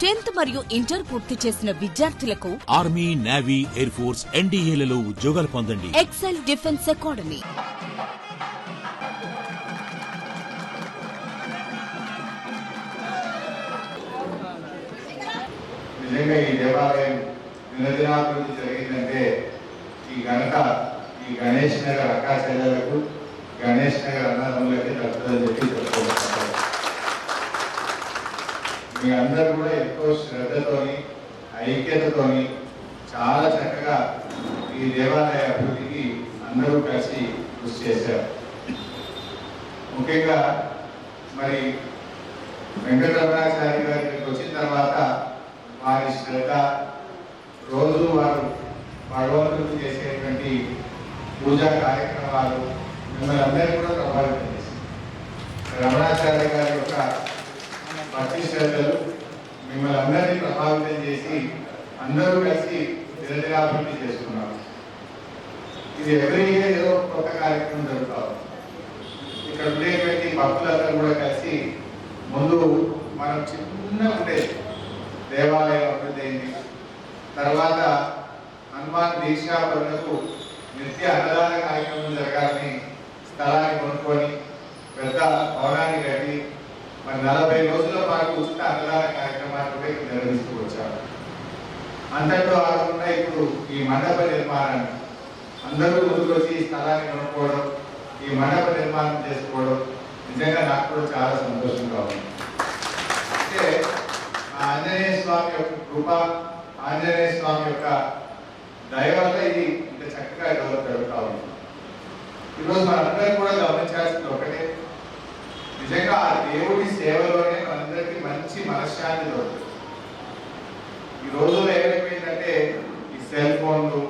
10th మరియు inter పూర్తి చేసిన విద్యార్థులకు ఆర్మీ, నేవీ, ఎయిర్ ఫోర్స్, ఎన్డీఏలలో ఉద్యోగాలు పొందండి. Excel defence academy. నిజంగా ఈ దేవాలయం దినదినాభివృద్ధి జరిగిందంటే ఈ ఘనత ఈ గణేష్ నగర్ అక్కాచెల్లెలకు, గణేష్ నగర్ అన్నదమ్ములకి దక్కుతుందని చెప్పి చెప్పుకోవచ్చు. మీ అందరూ కూడా ఎంతో శ్రద్ధతోని, ఐక్యతతోని చాలా చక్కగా ఈ దేవాలయ అభివృద్ధికి అందరూ కలిసి కృషి చేశారు. ముఖ్యంగా మరి వెంకటరమణాచారి గారికి వచ్చిన తర్వాత వారి శ్రద్ధ, రోజు వారు భగవంతుడికి చేసేటువంటి పూజా కార్యక్రమాలు మిమ్మల్ని అందరినీ కూడా ప్రభావితం చేసింది. రమణాచార్య గారి యొక్క భక్తి శ్రద్ధలు మిమ్మల్ని అందరినీ ప్రభావితం చేసి అందరూ కలిసి దినదినాభివృద్ధి చేసుకున్నారు. ఇది ఎవ్రీ ఇయర్ ఏదో కొత్త కార్యక్రమం జరుగుతారు. ఇక్కడ ఉండేటువంటి భక్తులందరూ కూడా కలిసి ముందు మనం చిన్న ఉండేది దేవాలయం అభివృద్ధి అయింది. తర్వాత హనుమాన్ దీక్షాపరులకు నిత్య అన్నదాన కార్యక్రమం జరగాలని స్థలాన్ని కొనుక్కొని పెద్ద భవనాన్ని కట్టి మరి 40 రోజుల పాటు ఉచిత అన్నదాన కార్యక్రమాన్ని కూడా ఇక్కడ నిర్వహిస్తూ వచ్చారు. అంతట్లో ఆగకుండా ఇప్పుడు ఈ మండప నిర్మాణాన్ని అందరూ ముందుకు వచ్చి ఈ స్థలాన్ని కొనుక్కోవడం, ఈ మండప నిర్మాణం చేసుకోవడం నిజంగా నాకు కూడా చాలా సంతోషంగా ఉంది. అంటే ఆంజనేయ స్వామి యొక్క కృప, ఆంజనేయ స్వామి యొక్క దయ వల్ల ఇది ఇంత చక్కగా డెవలప్ జరుగుతూ ఉంది. ఈరోజు మనందరం కూడా గమనించాల్సింది ఒకటే, నిజంగా ఆ దేవుడి సేవలోనే మనందరికీ మంచి మనశ్శాంతి దొరుకుతుంది. ఈ రోజుల్లో ఏమైపోయిందంటే ఈ సెల్ ఫోన్లు,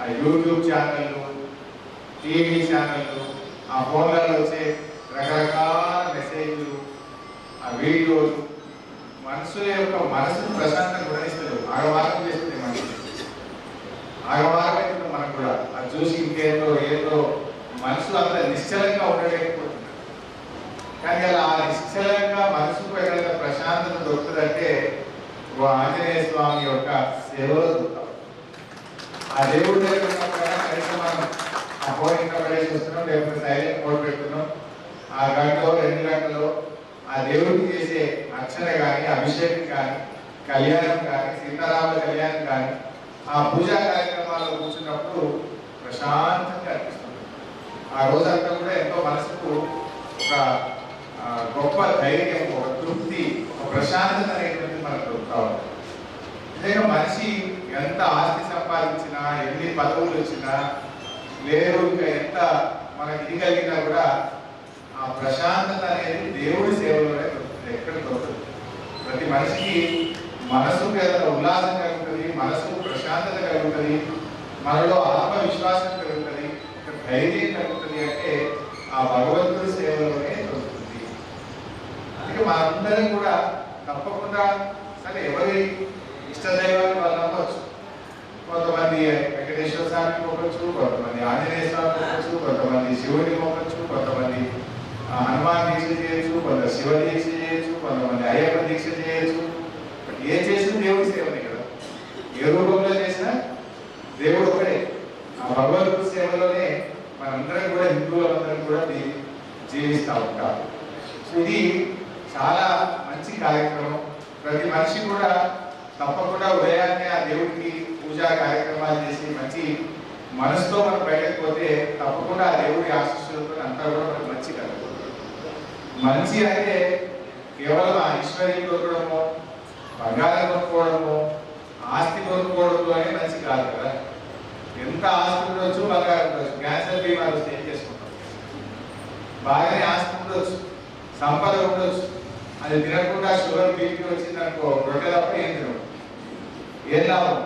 ఆ యూట్యూబ్ ఛానళ్ళు, టీవీ ఛానళ్ళు, ఆ ఫోన్లలో వచ్చే రకరకాల మెసేజ్లు, ఆ వీడియోలు మనుషుల యొక్క మనసును ప్రశాంతంగా గుణిస్తలేదు, ఆగవారం చేస్తుంది. మనకి ఆగవారం అవుతుంది. మనకు కూడా అది చూసి ఇంకేందో ఏదో మనసు అంత నిశ్చలంగా ఉండలేకపోతుంది. కానీ అలా నిశ్చలంగా మనసుకు ఎక్కడైనా ప్రశాంతత దొరుకుతుందంటే ఆంజనేయ స్వామి యొక్క సేవలో దొరుకుతాం. ఆ దేవుడి దగ్గర కనీసం మనం ఆ ఫోన్ ఇంకా పడేసి వస్తున్నాం, లేకపోతే సైలెంట్ మోడ్ పెడుతున్నాం. ఆ గంటలో 2 గంటలో ఆ దేవుడికి చేసే అర్చన కానీ, అభిషేకం కానీ, కళ్యాణం కానీ, సీతారాముల కళ్యాణం కానీ, ఆ పూజా కార్యక్రమాల్లో కూర్చున్నప్పుడు ప్రశాంతంగా అనిపిస్తుంది. ఆ రోజంతా కూడా ఎంతో మనసుకు ఒక గొప్ప ధైర్యం, ఒక తృప్తి, ఒక ప్రశాంతత అనేటువంటిది మనకు దొరుకుతా ఉంది. నిజంగా మనిషి ఎంత ఆస్తి సంపాదించినా, ఎన్ని పదవులు వచ్చినా, లేదు ఇంకా ఎంత మనకి ఇది కలిగినా కూడా ఆ ప్రశాంతత అనేది దేవుడి సేవలోనే దొరుకుతుంది, ఎక్కడ దొరుకుతుంది. ప్రతి మనిషికి మనసుకు ఏదైనా ఉల్లాసం కలుగుతుంది, మనసుకు ప్రశాంతత కలుగుతుంది, మనలో ఆత్మవిశ్వాసం కలుగుతుంది, ధైర్యం కలుగుతుంది అంటే ఆ భగవంతుడి సేవలోనే దొరుకుతుంది. అందుకే మనందరం కూడా తప్పకుండా సరే ఎవరి ఇష్టదైవాన్ని వాళ్ళు నమ్మవచ్చు. కొంతమంది వెంకటేశ్వర స్వామిని మొక్కచ్చు, కొంతమంది ఆంజనేయ స్వామిని మొక్కచ్చు, కొంతమంది శివుడిని మొక్కచ్చు, కొంతమంది హనుమాన్ దీక్ష చేయొచ్చు, కొంత శివ దీక్ష చేయొచ్చు, కొంతమంది అయ్యప్ప దీక్ష చేయొచ్చు. ఏ చేసినా దేవుడి సేవనే కదా. ఏ రూపంలో చేసినా దేవుడు ఒకటే. ఆ భగవంతుడి సేవలోనే మనందరం కూడా, హిందువులందరం కూడా జీవిస్తూ ఉంటారు. ఇది చాలా మంచి కార్యక్రమం. ప్రతి మనిషి కూడా తప్పకుండా ఉదయాన్నే ఆ దేవుడికి పూజా కార్యక్రమాలు చేసి మంచి మనసుతో మనం బయటకు పోతే తప్పకుండా ఆ దేవుడి ఆశీస్సులతో అంతా కూడా మనకు మంచి కలుగుతుంది. మంచి అంటే కేవలం ఆ ఐశ్వర్యం దొరకడము, బంగారం కొనుక్కోవడము, ఆస్తి కొనుక్కోవడంలోనే మంచి కాదు కదా. ఎంత ఆస్తి ఉండొచ్చు, బంగారం ఉండొచ్చు, క్యాన్సర్ బీమారు వస్తే ఏం చేసుకుంటాం. బాగానే ఆస్తి ఉండొచ్చు, సంపద ఉండొచ్చు, అది తినకుండా షుగర్ బీపీ వచ్చింది అనుకో, రొట్టె తప్ప ఏం తినవు, ఏం లాభం.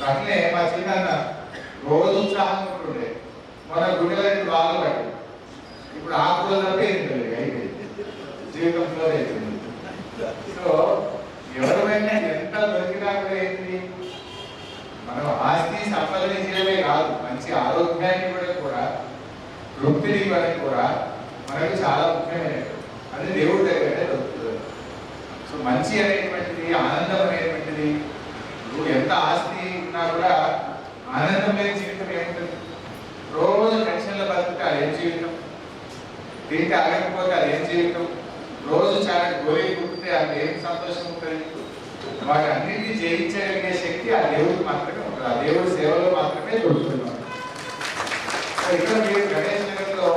అట్లే మా చిన్న రోజు ఉత్సాహంగా ఉంటుండే, మన గుండెలో బాగా పట్టి ఇప్పుడు ఆకులు తప్ప ఏం తెలియదు, అయిపోయింది జీవితంలో అయిపోయింది. సో ఎవరైనా ఎంత దొరికినా కూడా ఏంటి, మనం ఆస్తి సంపాదించడమే కాదు, మంచి ఆరోగ్యాన్ని కూడా తృప్తిని ఇవ్వడం కూడా మనకు చాలా ముఖ్యమైనది. అది దేవుడి దగ్గరే దొరుకుతుంది. సో మంచి అనేటువంటిది, ఆనందం అనేటువంటిది, నువ్వు ఎంత ఆస్తి ఉన్నా కూడా ఆనందం లేని జీవితం ఏముంటుంది? రోజు టెన్షన్లో బతుకుతే అదేం జీవితం? తింటే అడగకపోతే అదేం జీవితం? రోజు చాలా గోళీలు కుట్టితే అది ఏం సంతోషం ఉంటుంది? వాటి అన్నింటినీ జయించగలిగే శక్తి ఆ దేవుడికి మాత్రమే ఉంటుంది. ఆ దేవుడి సేవలో మాత్రమే దొరుకుతున్నాం. ఇక్కడ మీరు గణేష్ నగర్లో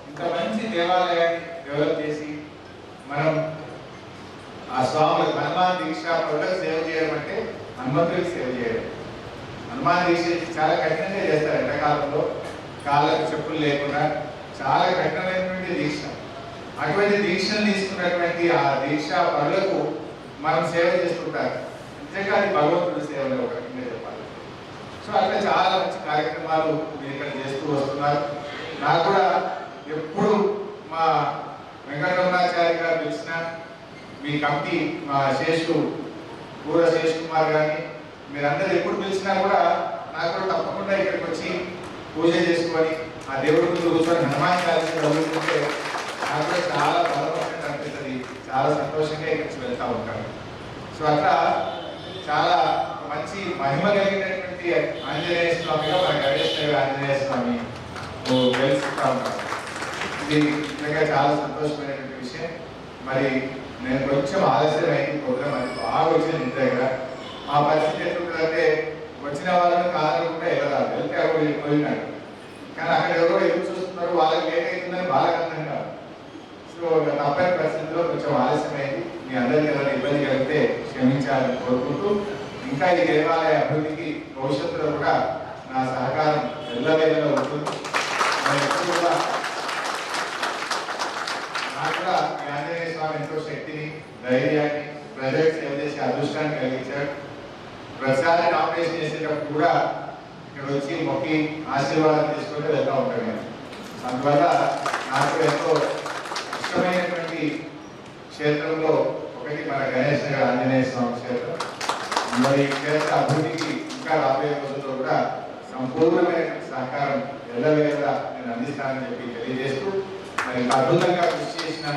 ఇంత మంచి దేవాలయాన్ని డెవలప్ చేసి మనం ఆ స్వామి హనుమాన్ దీక్ష పరులకు సేవ చేయడం అంటే హనుమంతుడికి సేవ చేయడం. హనుమాన్ దీక్ష చాలా కఠినంగా చేస్తారు. ఎండాకాలంలో కాళ్ళకు చెప్పులు లేకుండా చాలా కఠినమైనటువంటి దీక్ష. అటువంటి దీక్షను తీసుకున్నటువంటి ఆ దీక్ష పరులకు మనం సేవ చేస్తుంటారు. నిజంగా అది భగవంతుడి సేవలో ఒక రకంగా చెప్పాలి. సో అట్లా చాలా మంచి కార్యక్రమాలు మీరు ఇక్కడ చేస్తూ వస్తున్నారు. నాకు కూడా ఎప్పుడు మా వెంకటరమణాచారి గారు పిలిచిన మీ కమిటీ, మా శేషు పూర శేష్ కుమార్ గారిని మీరందరూ ఎప్పుడు పిలిచినా కూడా నాకు కూడా తప్పకుండా ఇక్కడికి వచ్చి పూజ చేసుకొని ఆ దేవుడి ముందు కూర్చొని హనుమాన్ చాలీసా చదువుకుంటే నాకు కూడా చాలా బలవంతంగా అనిపిస్తుంది. చాలా సంతోషంగా ఇక్కడికి వెళ్తూ ఉంటాను. సో అట్లా చాలా మంచి మహిమ కలిగినటువంటి ఆంజనేయ స్వామిగా మన గణేష్ నగర్ ఆంజనేయ స్వామి గెలుచుకుంటా ఉంటారు. ఇది నిజంగా చాలా సంతోషమైనటువంటి విషయం. మరి నేను కొంచెం ఆలస్యం అయింది ప్రోగ్రామ్, అది బాగా వచ్చింది ఇంటి దగ్గర. మా పరిస్థితి ఎట్లుంటుందంటే వచ్చిన వాళ్ళని కాదనుకుంటే వెళ్ళరాదు, వెళ్తే అక్కడ వెళ్ళిపోయినాడు. కానీ అక్కడ ఎవరో ఎదురు చూస్తున్నారు, వాళ్ళకి లేట్ అవుతుందని వాళ్ళకి అర్థం కాదు. సో తప్పని పరిస్థితిలో కొంచెం ఆలస్యమైంది. మీ అందరికీ ఏదైనా ఇబ్బంది కలిగితే క్షమించాలని కోరుకుంటూ, ఇంకా ఈ దేవాలయ అభివృద్ధికి భవిష్యత్తులో కూడా నా సహకారం ఎల్లవేళలో ఉంటుంది. ఎప్పుడు కూడా నాకు కూడా ఈ ఆంజనేయ స్వామి ఎంతో శక్తిని, ధైర్యాన్ని, ప్రజలకు సేవ చేసే అదృష్టాన్ని కలిగించాడు. ప్రతిసారి నామినేషన్ చేసేటప్పుడు కూడా ఇక్కడ వచ్చి మొక్కి ఆశీర్వాదం తీసుకుంటూ వెళ్తూ ఉంటాను నేను. అందువల్ల నాకు ఎంతో ఇష్టమైనటువంటి క్షేత్రంలో ఒకటి మన గణేష్ నగర్ ఆంజనేయ స్వామి క్షేత్రం. మరి ఈ క్షేత్ర అభివృద్ధికి ఇంకా రాబోయే రోజుల్లో కూడా సంపూర్ణమైనటువంటి సహకారం ఎల్లవేళ నేను అందిస్తానని చెప్పి తెలియజేస్తూ, మరి అద్భుతంగా కృషి చేసిన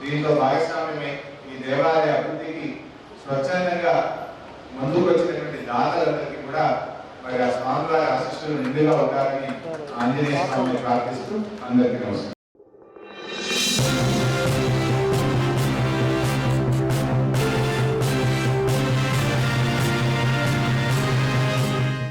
దీంట్లో భాగస్వామ్యమై ఈ దేవాలయ అభివృద్ధికి స్వచ్ఛందంగా ముందుకు వచ్చినటువంటి దాతలందరికీ కూడా మరి ఆ స్వామివారి ఆశీస్సులు నిండుగా ఉండాలని ఆంజనేయ స్వామిని ప్రార్థిస్తూ అందరికీ నమస్కారం.